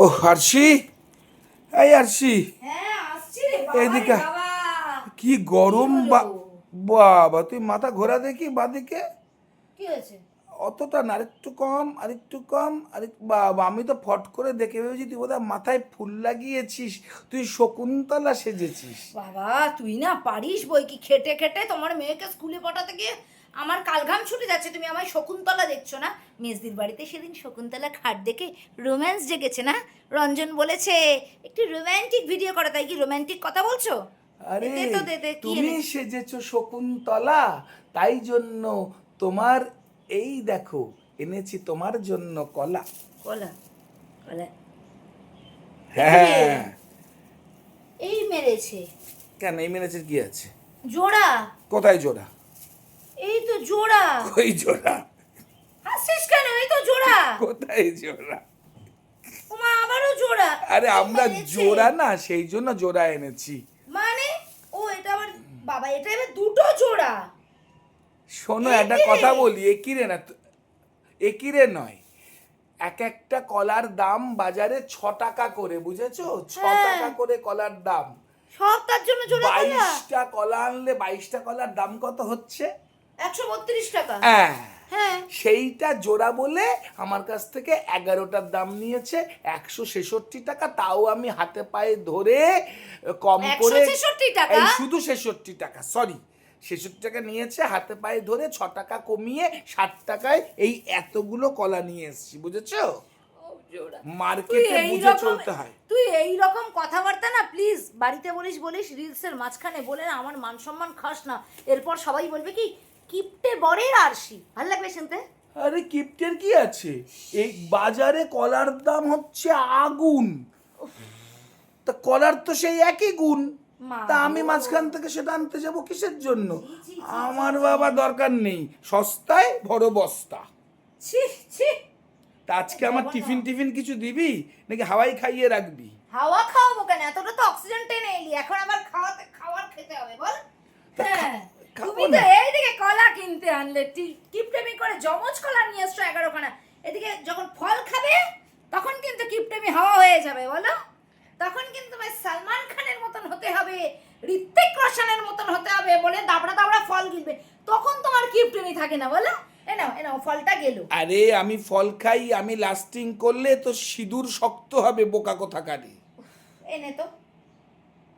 ও আরশি, এই আরশি, হ্যাঁ আসছি রে বাবা এদিকে রে বাবা। কি গরম কি হলো? বাবা তুই মাথা ঘোরা দেখি বাদিকে। কি হয়েছে? অতটা না, আরেকটু কম, আরেকটু কম, বাবা আমি তো ফট করে দেখে ভেবেছি তুই বোধহয় মাথায় ফুল লাগিয়েছিস, তুই শকুন্তলা সেজেছিস। বাবা তুই না পারিস বই কি, খেটে খেটে তোমার মেয়েকে স্কুলে পাঠাতে গিয়ে আমার কালঘাম ছুটে যাচ্ছে, তুমি আমায় শকুন্তলা দেখছো না? মেজদির বাড়িতে সেদিন শকুন্তলা খাট দেখে রোম্যান্স জেগেছে না? রঞ্জন বলেছে একটু রোম্যান্টিক ভিডিও করো, তাই কি রোম্যান্টিক কথা বলছো? আরে দে তো দে দে, কি তুমি এনেছিস? সেজেছো শকুন্তলা, তাই জন্য তোমার এই দেখো এনেছি তোমার জন্য কলা। কলা? কলা? হ্যাঁ। এই মেরেছে কেন এই মেনেছের কি আছে? জোড়া। কোথায় জোড়া? এই তো জোড়া। কই জোড়া? হাসছিস কেন? এই তো জোড়া। কোথায় জোড়া? ওমা আবারও জোড়া। আরে এই আমরা মেরেছে। জোড়া না, সেই জন্য জোড়া এনেছি। মানে ও এটা আবার, বাবা এটা এবার দুটো জোড়া। শোনো এই একটা রে। কথা বলি, একিরে না, একিরে নয়, এক একটা কলার দাম বাজারে 6 টাকা করে, বুঝেছো? 6 টাকা করে কলার দাম। সব তার জন্য জোড়া কলা। 22টা কলা আনলে 22টা কলার দাম কত হচ্ছে? 132 টাকা। হ্যাঁ, হ্যাঁ সেইটা জোড়া বলে আমার কাছ থেকে 11টার দাম নিয়েছে 166 টাকা। তাও আমি হাতে পায়ে ধরে কম করে 166 টাকা? এই শুধু 66 টাকা, সরি 66 টাকা নিয়েছে, হাতে পায়ে ধরে 6 টাকা কমিয়ে 60 টাকায় এই এতগুলো কলা নিয়ে এসেছি, বুঝেছো? ও জোড়া। মার্কেটে বুঝে চলতে হয়। তুই এই রকম কথাবার্তা না প্লিজ বাড়িতে বলিস বলিস, রিলসের মাঝখানে বলে না আমার মান সম্মান খাস না। এরপর সবাই বলবে কি কিপটে বরের আরশি। ভাল লাগবে শুনতে? আরে কিপ্টের কি আছে, এই বাজারে কলার দাম হচ্ছে আগুন, তা কলার তো সেই একই গুণ, মা তা আমি গো। মাঝখান থেকে সেটা আনতে যাব কিসের জন্য? জি, জি, জি, আমার জি, জি। বাবা দরকার নেই, সস্তায় বড় বস্তা। ছি ছি। তা আজকে আমার টিফিন টিফিন কিছু দিবি নাকি হাওয়াই খাইয়ে রাখবি? হাওয়া খাওয়াবো কেন? এতটা তো অক্সিজেন টেনে এলি, এখন আবার খাওয়ার খেতে হবে বল। তা হ্যাঁ খাবো তুমি তো না। এইদিকে কলা কিনতে আনলে, কিপটেমি করে জমজ কলা নিয়ে এসছো 11খানা। এদিকে যখন ফল খাবে তখন কিন্তু কিপটেমি হাওয়া হয়ে যাবে বলো। তখন কিন্তু ভাই সালমান খানের মতন হতে হবে, ঋত্বিক রোশনের মতন হতে হবে বলে দাবড়া দাবড়া ফল গিলবে, তখন তোমার কিপটেমি থাকে না বলো। এ নাও ফলটা গেল। আরে আমি ফল খাই, আমি লাস্টিং করলে তো সিঁদুর শক্ত হবে, বোকা কোথাকারে। এনে তো